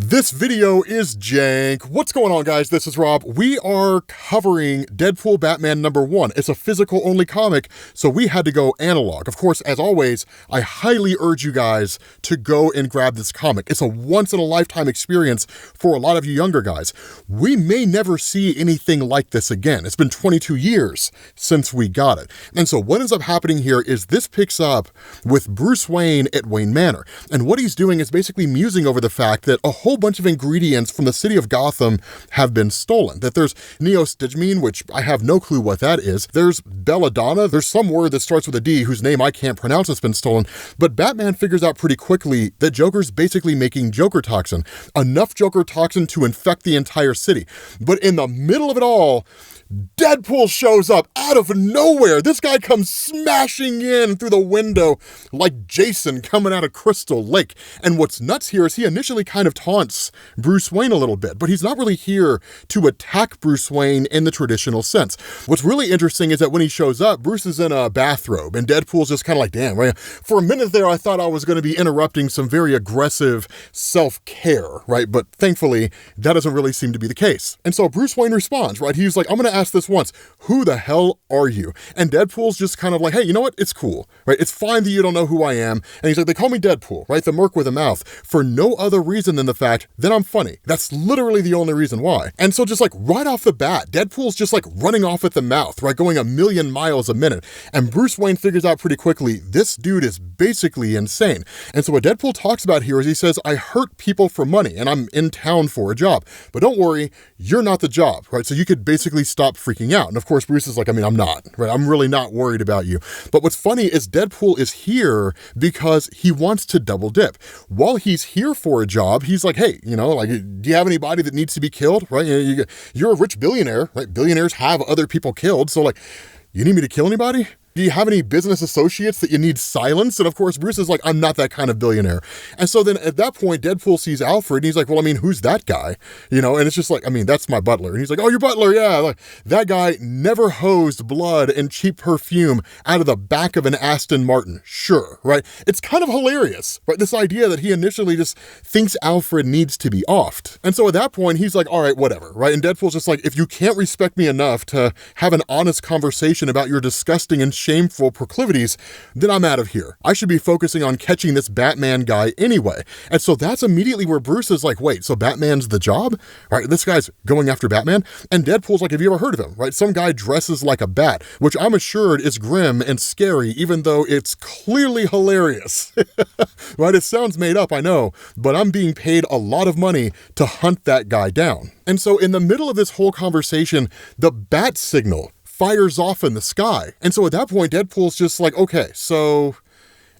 This video is jank. What's going on, guys? This is Rob. We are covering Deadpool Batman #1. It's a physical only comic, so we had to go analog. Of course, as always, I highly urge you guys to go and grab this comic. It's a once in a lifetime experience for a lot of you younger guys. We may never see anything like this again. It's been 22 years since we got it. And so what ends up happening here is this picks up with Bruce Wayne at Wayne Manor. And what he's doing is basically musing over the fact that a whole bunch of ingredients from the city of Gotham have been stolen. That there's neostigmine, which I have no clue what that is. There's belladonna. There's some word that starts with a D whose name I can't pronounce that's been stolen. But Batman figures out pretty quickly that Joker's basically making Joker toxin. Enough Joker toxin to infect the entire city. But in the middle of it all, Deadpool shows up out of nowhere. This guy comes smashing in through the window like Jason coming out of Crystal Lake. And what's nuts here is he initially kind of taunts Bruce Wayne a little bit, but he's not really here to attack Bruce Wayne in the traditional sense. What's really interesting is that when he shows up, Bruce is in a bathrobe and Deadpool's just kind of like, damn, right? For a minute there, I thought I was going to be interrupting some very aggressive self-care, right? But thankfully, that doesn't really seem to be the case. And so Bruce Wayne responds, right? He's like, I'm going to ask this once, who the hell are you? And Deadpool's just kind of like, hey, you know what? It's cool, right? It's fine that you don't know who I am. And he's like, they call me Deadpool, right? The merc with a mouth, for no other reason than the fact that I'm funny. That's literally the only reason why. And so just like right off the bat, Deadpool's just like running off at the mouth, right? Going a million miles a minute. And Bruce Wayne figures out pretty quickly, this dude is basically insane. And so what Deadpool talks about here is he says, I hurt people for money and I'm in town for a job. But don't worry, you're not the job, right? So you could basically stop freaking out. And of course, Bruce is like, I mean, I'm not, right? I'm really not worried about you. But what's funny is Deadpool is here because he wants to double dip. While he's here for a job, he's like, hey, you know, like, do you have anybody that needs to be killed, right? You're a rich billionaire, right? Billionaires have other people killed. So like, you need me to kill anybody? Do you have any business associates that you need silenced? And of course, Bruce is like, I'm not that kind of billionaire. And so then at that point, Deadpool sees Alfred and he's like, well, I mean, who's that guy? You know, and it's just like, I mean, that's my butler. And he's like, oh, your butler, yeah. Like, that guy never hosed blood and cheap perfume out of the back of an Aston Martin. Sure, right? It's kind of hilarious, right? This idea that he initially just thinks Alfred needs to be offed. And so at that point, he's like, all right, whatever, right? And Deadpool's just like, if you can't respect me enough to have an honest conversation about your disgusting and shameful proclivities, then I'm out of here. I should be focusing on catching this Batman guy anyway. And so that's immediately where Bruce is like, wait, so Batman's the job? Right, this guy's going after Batman? And Deadpool's like, have you ever heard of him? Right, some guy dresses like a bat, which I'm assured is grim and scary, even though it's clearly hilarious. Right, it sounds made up, I know, but I'm being paid a lot of money to hunt that guy down. And so in the middle of this whole conversation, the bat signal fires off in the sky. And so at that point, Deadpool's just like, okay, so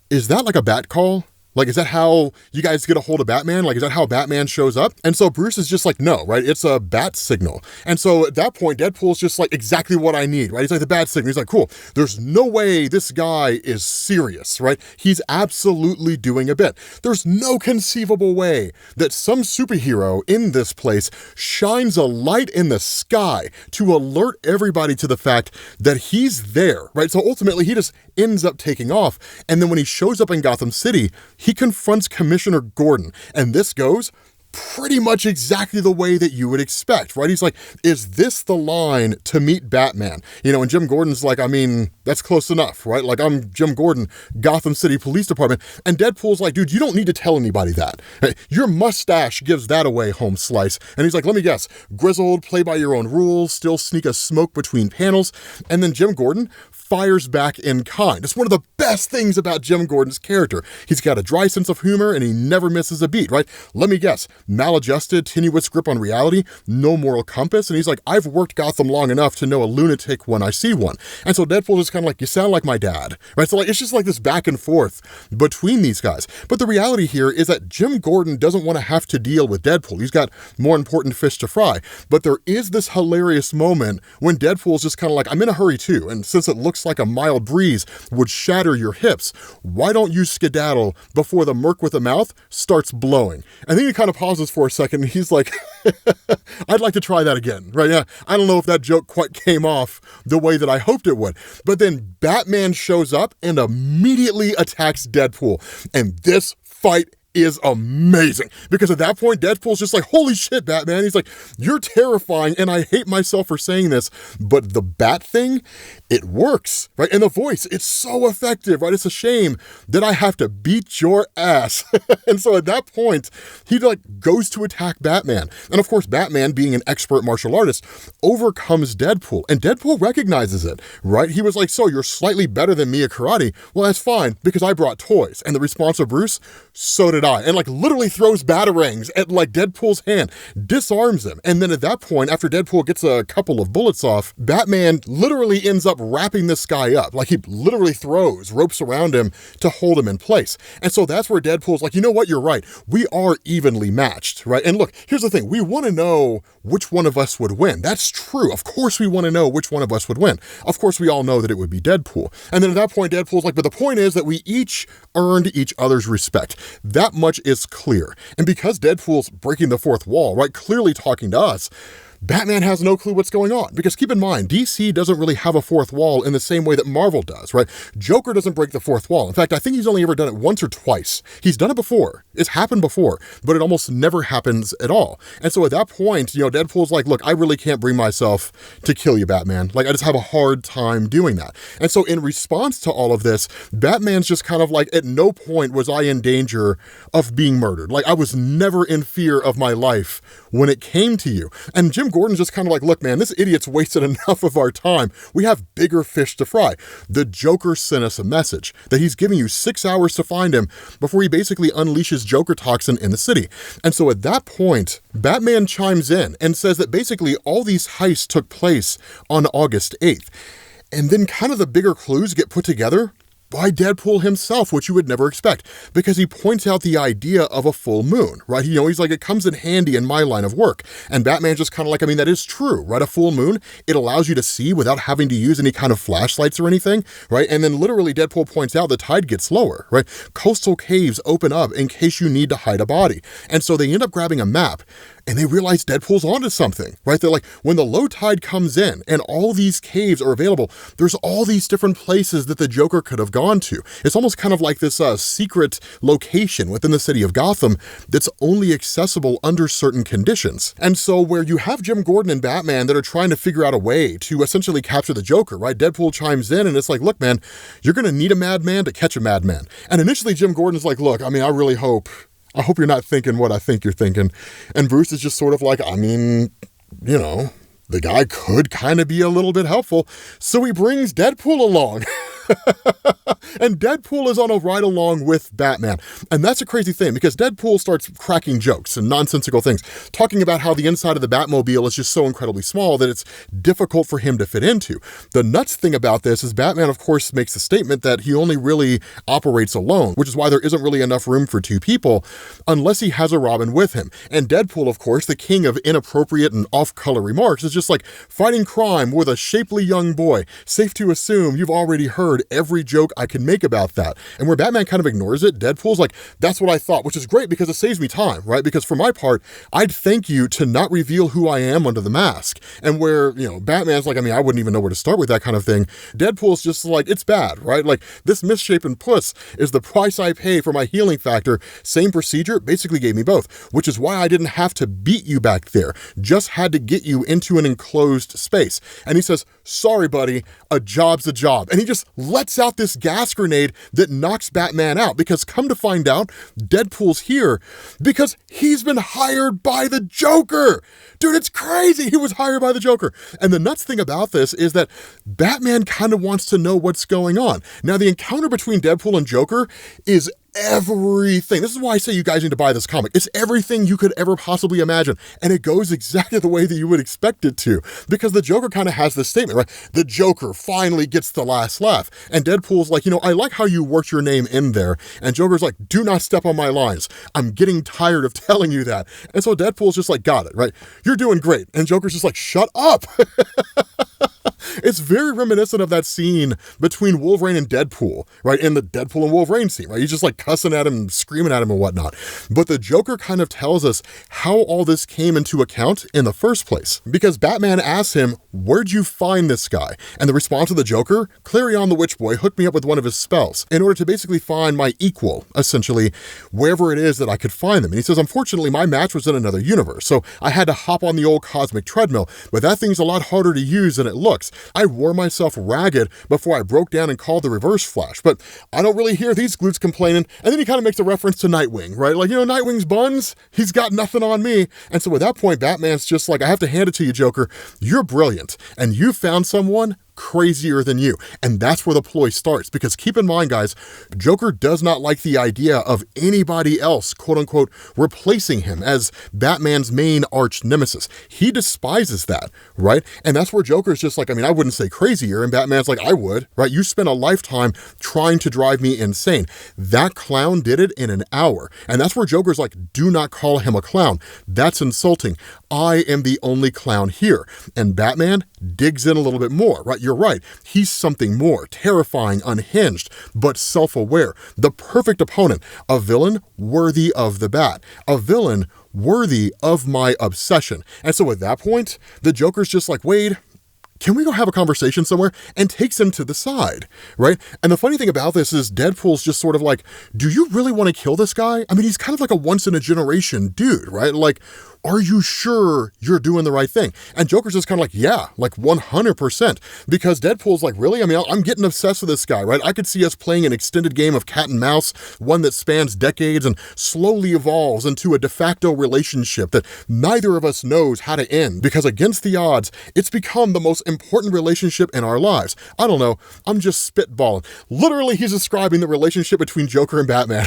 is that like a bat call? Like, is that how you guys get a hold of Batman? Like, is that how Batman shows up? And so Bruce is just like, no, right? It's a bat signal. And so at that point, Deadpool's just like, exactly what I need, right? He's like, the bat signal. He's like, cool. There's no way this guy is serious, right? He's absolutely doing a bit. There's no conceivable way that some superhero in this place shines a light in the sky to alert everybody to the fact that he's there, right? So ultimately, he just ends up taking off. And then when he shows up in Gotham City, he confronts Commissioner Gordon, and this goes pretty much exactly the way that you would expect, right? He's like, is this the line to meet Batman? You know, and Jim Gordon's like, I mean, that's close enough, right? Like, I'm Jim Gordon, Gotham City Police Department. And Deadpool's like, dude, you don't need to tell anybody that. Your mustache gives that away, home slice. And he's like, let me guess, grizzled, play by your own rules, still sneak a smoke between panels. And then Jim Gordon fires back in kind. It's one of the best things about Jim Gordon's character. He's got a dry sense of humor and he never misses a beat, right? Let me guess, maladjusted, tenuous grip on reality, no moral compass. And he's like, I've worked Gotham long enough to know a lunatic when I see one. And so Deadpool is kind of like, you sound like my dad, right? So like, it's just like this back and forth between these guys. But the reality here is that Jim Gordon doesn't want to have to deal with Deadpool. He's got more important fish to fry. But there is this hilarious moment when Deadpool's just kind of like, I'm in a hurry too. And since it looks like a mild breeze would shatter your hips, why don't you skedaddle before the merc with a mouth starts blowing? And then he kind of pauses for a second and he's like, I'd like to try that again, right? Yeah, I don't know if that joke quite came off the way that I hoped it would. But then Batman shows up and immediately attacks Deadpool. And this fight is amazing, because at that point, Deadpool's just like, holy shit, Batman. He's like, you're terrifying, and I hate myself for saying this, but the bat thing, it works, right? And the voice, it's so effective, right? It's a shame that I have to beat your ass. And so at that point, he like goes to attack Batman. And of course, Batman, being an expert martial artist, overcomes Deadpool, and Deadpool recognizes it, right? He was like, so you're slightly better than me at karate? Well, that's fine, because I brought toys. And the response of Bruce, so did I. And like literally throws batarangs at like Deadpool's hand, disarms him. And then at that point, after Deadpool gets a couple of bullets off, Batman literally ends up wrapping this guy up. Like he literally throws ropes around him to hold him in place. And so that's where Deadpool's like, you know what, you're right. We are evenly matched, right? And look, here's the thing. We want to know which one of us would win. That's true. Of course we want to know which one of us would win. Of course we all know that it would be Deadpool. And then at that point, Deadpool's like, but the point is that we each earned each other's respect. That much is clear. And because Deadpool's breaking the fourth wall, right, clearly talking to us, Batman has no clue what's going on, because keep in mind, DC doesn't really have a fourth wall in the same way that Marvel does, right? Joker doesn't break the fourth wall. In fact, I think he's only ever done it once or twice. He's done it before. It's happened before, but it almost never happens at all. And so at that point, you know, Deadpool's like, look, I really can't bring myself to kill you, Batman. Like, I just have a hard time doing that. And so in response to all of this, Batman's just kind of like, at no point was I in danger of being murdered. Like, I was never in fear of my life when it came to you. And Jim Gordon's just kind of like, look, man, this idiot's wasted enough of our time. We have bigger fish to fry. The Joker sent us a message that he's giving you 6 hours to find him before he basically unleashes Joker toxin in the city. And so at that point, Batman chimes in and says that basically all these heists took place on August 8th. And then kind of the bigger clues get put together by Deadpool himself, which you would never expect, because he points out the idea of a full moon, right? You know, he's like, it comes in handy in my line of work. And Batman's just kind of like, I mean, that is true, right? A full moon, it allows you to see without having to use any kind of flashlights or anything, right? And then literally Deadpool points out the tide gets lower, right? Coastal caves open up in case you need to hide a body. And so they end up grabbing a map, and they realize Deadpool's onto something, right? They're like, when the low tide comes in and all these caves are available, there's all these different places that the Joker could have gone to. It's almost kind of like this secret location within the city of Gotham that's only accessible under certain conditions. And so where you have Jim Gordon and Batman that are trying to figure out a way to essentially capture the Joker, right? Deadpool chimes in and it's like, look, man, you're gonna need a madman to catch a madman. And initially Jim Gordon's like, look, I mean, I hope you're not thinking what I think you're thinking. And Bruce is just sort of like, I mean, you know, the guy could kind of be a little bit helpful. So he brings Deadpool along. And Deadpool is on a ride along with Batman. And that's a crazy thing, because Deadpool starts cracking jokes and nonsensical things, talking about how the inside of the Batmobile is just so incredibly small that it's difficult for him to fit into. The nuts thing about this is Batman, of course, makes the statement that he only really operates alone, which is why there isn't really enough room for two people unless he has a Robin with him. And Deadpool, of course, the king of inappropriate and off-color remarks, is just like, fighting crime with a shapely young boy. Safe to assume you've already heard every joke I can make about that. And where Batman kind of ignores it, Deadpool's like, that's what I thought, which is great because it saves me time, right? Because for my part, I'd thank you to not reveal who I am under the mask. And where, you know, Batman's like, I mean, I wouldn't even know where to start with that kind of thing. Deadpool's just like, it's bad, right? Like, this misshapen puss is the price I pay for my healing factor. Same procedure, basically gave me both, which is why I didn't have to beat you back there. Just had to get you into an enclosed space. And he says, sorry, buddy, a job's a job. And he just lets out this gas grenade that knocks Batman out, because come to find out, Deadpool's here because he's been hired by the Joker. Dude, it's crazy. He was hired by the Joker. And the nuts thing about this is that Batman kind of wants to know what's going on. Now, the encounter between Deadpool and Joker is everything. This is why I say you guys need to buy this comic. It's everything you could ever possibly imagine. And it goes exactly the way that you would expect it to, because the Joker kind of has this statement, right? The Joker finally gets the last laugh. And Deadpool's like, you know, I like how you worked your name in there. And Joker's like, do not step on my lines. I'm getting tired of telling you that. And so Deadpool's just like, got it, right? You're doing great. And Joker's just like, shut up. It's very reminiscent of that scene between Wolverine and Deadpool, right? In the Deadpool and Wolverine scene, right? He's just like cussing at him, screaming at him and whatnot. But the Joker kind of tells us how all this came into account in the first place. Because Batman asks him, where'd you find this guy? And the response of the Joker, Clarion the Witch Boy hooked me up with one of his spells in order to basically find my equal, essentially, wherever it is that I could find them. And he says, unfortunately, my match was in another universe, so I had to hop on the old cosmic treadmill, but that thing's a lot harder to use than it looks. I wore myself ragged before I broke down and called the Reverse Flash, but I don't really hear these glutes complaining. And then he kind of makes a reference to Nightwing, right? Like, you know, Nightwing's buns, he's got nothing on me. And so at that point, Batman's just like, I have to hand it to you, Joker. You're brilliant, and you found someone crazier than you. And that's where the ploy starts, because keep in mind, guys, Joker does not like the idea of anybody else, quote unquote, replacing him as Batman's main arch nemesis. He despises that, right? And that's where Joker's just like, I mean, I wouldn't say crazier, and Batman's like, I would, right? You spent a lifetime trying to drive me insane. That clown did it in an hour. And that's where Joker's like, do not call him a clown. That's insulting. I am the only clown here. And Batman digs in a little bit more, right? You're right. He's something more, terrifying, unhinged, but self-aware. The perfect opponent, a villain worthy of the bat, a villain worthy of my obsession. And so at that point, the Joker's just like, Wade, can we go have a conversation somewhere? And takes him to the side, right? And the funny thing about this is Deadpool's just sort of like, do you really want to kill this guy? I mean, he's kind of like a once in a generation dude, right? Like, are you sure you're doing the right thing? And Joker's just kind of like, yeah, like 100%. Because Deadpool's like, really? I mean, I'm getting obsessed with this guy, right? I could see us playing an extended game of cat and mouse, one that spans decades and slowly evolves into a de facto relationship that neither of us knows how to end. Because against the odds, it's become the most important relationship in our lives. I don't know, I'm just spitballing. Literally, he's describing the relationship between Joker and Batman.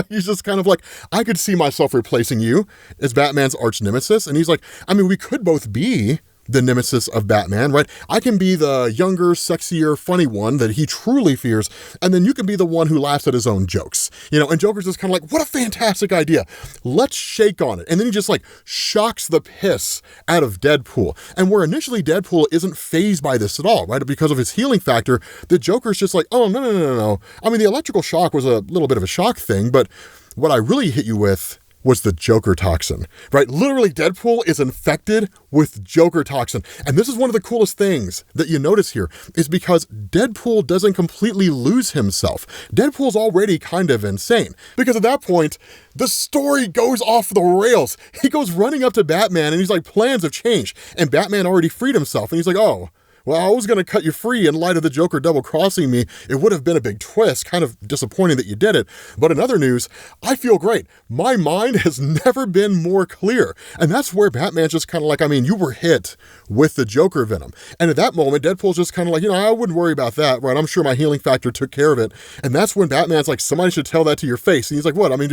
He's just kind of like, I could see myself replacing you as Batman's arch nemesis. And he's like, I mean, we could both be the nemesis of Batman, right? I can be the younger, sexier, funny one that he truly fears, and then you can be the one who laughs at his own jokes. You know, and Joker's just kind of like, what a fantastic idea. Let's shake on it. And then he just like shocks the piss out of Deadpool. And where initially Deadpool isn't fazed by this at all, right? Because of his healing factor, the Joker's just like, oh, no. I mean, the electrical shock was a little bit of a shock thing, but what I really hit you with was the Joker toxin, right? Literally, Deadpool is infected with Joker toxin. And this is one of the coolest things that you notice here, is because Deadpool doesn't completely lose himself. Deadpool's already kind of insane, because at that point, the story goes off the rails. He goes running up to Batman and he's like, plans have changed. And Batman already freed himself. And he's like, oh, well, I was going to cut you free in light of the Joker double-crossing me. It would have been a big twist. Kind of disappointing that you did it. But in other news, I feel great. My mind has never been more clear. And that's where Batman's just kind of like, I mean, you were hit with the Joker venom. And at that moment, Deadpool's just kind of like, you know, I wouldn't worry about that, right? I'm sure my healing factor took care of it. And that's when Batman's like, somebody should tell that to your face. And he's like, what? I mean,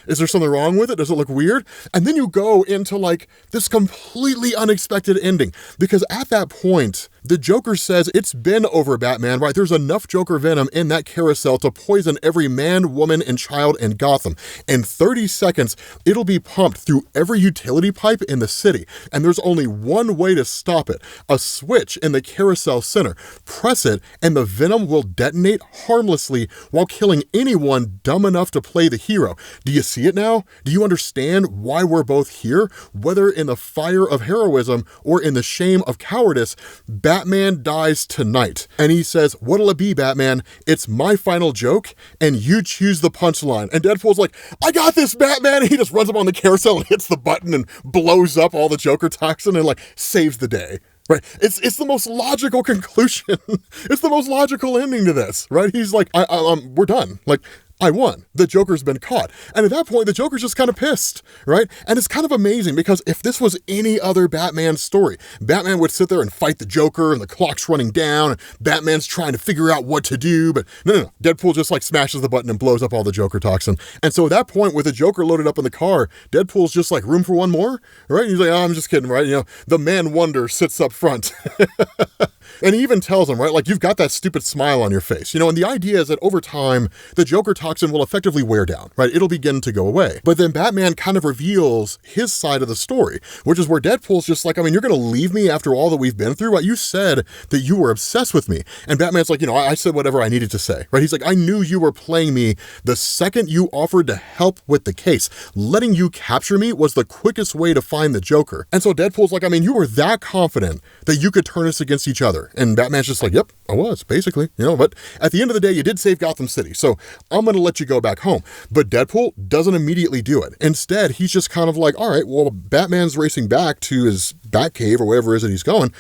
is there something wrong with it? Does it look weird? And then you go into like this completely unexpected ending. Because at that point, the Joker says it's been over, Batman, right? There's enough Joker venom in that carousel to poison every man, woman, and child in Gotham. In 30 seconds, it'll be pumped through every utility pipe in the city. And there's only one way to stop it. A switch in the carousel center. Press it, and the venom will detonate harmlessly while killing anyone dumb enough to play the hero. Do you see it now? Do you understand why we're both here? Whether in the fire of heroism or in the shame of cowardice, Batman dies tonight. And he says, what'll it be, Batman? It's my final joke, and you choose the punchline. And Deadpool's like, I got this, Batman! And he just runs up on the carousel and hits the button and blows up all the Joker toxin and like saves the day. Right? It's the most logical conclusion. It's the most logical ending to this, right? He's like, we're done. Like, I won. The Joker's been caught. And at that point, the Joker's just kind of pissed, right? And it's kind of amazing because if this was any other Batman story, Batman would sit there and fight the Joker and the clock's running down and Batman's trying to figure out what to do. But no. Deadpool just like smashes the button and blows up all the Joker toxin. And so at that point, with the Joker loaded up in the car, Deadpool's just like, room for one more? Right? And he's like, oh, I'm just kidding, right? You know, the Man Wonder sits up front. And he even tells him, right, like, you've got that stupid smile on your face. You know, and the idea is that over time, the Joker toxin will effectively wear down, right? It'll begin to go away. But then Batman kind of reveals his side of the story, which is where Deadpool's just like, I mean, you're gonna leave me after all that we've been through? Right? You said that you were obsessed with me. And Batman's like, you know, I said whatever I needed to say, right? He's like, I knew you were playing me the second you offered to help with the case. Letting you capture me was the quickest way to find the Joker. And so Deadpool's like, I mean, you were that confident that you could turn us against each other. And Batman's just like, yep, I was, basically, you know, but at the end of the day, you did save Gotham City, so I'm gonna let you go back home. But Deadpool doesn't immediately do it. Instead, he's just kind of like, all right, well, Batman's racing back to his Batcave or wherever it is that he's going.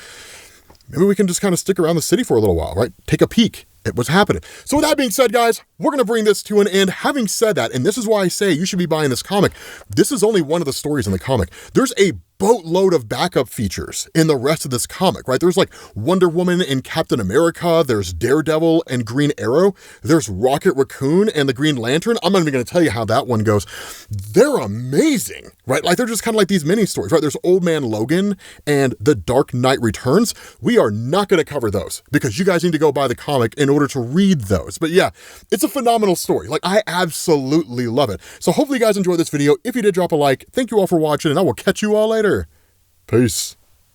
Maybe we can just kind of stick around the city for a little while, right? Take a peek at what's happening. So with that being said, guys, we're gonna bring this to an end. Having said that, and this is why I say you should be buying this comic, this is only one of the stories in the comic. There's a boatload of backup features in the rest of this comic, right? There's like Wonder Woman and Captain America, there's Daredevil and Green Arrow, there's Rocket Raccoon and the Green Lantern. I'm not even gonna tell you how that one goes. They're amazing, right? Like they're just kind of like these mini stories, right? There's Old Man Logan and The Dark Knight Returns. We are not gonna cover those because you guys need to go buy the comic in order to read those. But yeah, it's a phenomenal story. Like I absolutely love it. So hopefully you guys enjoyed this video. If you did, drop a like. Thank you all for watching and I will catch you all later. Peace.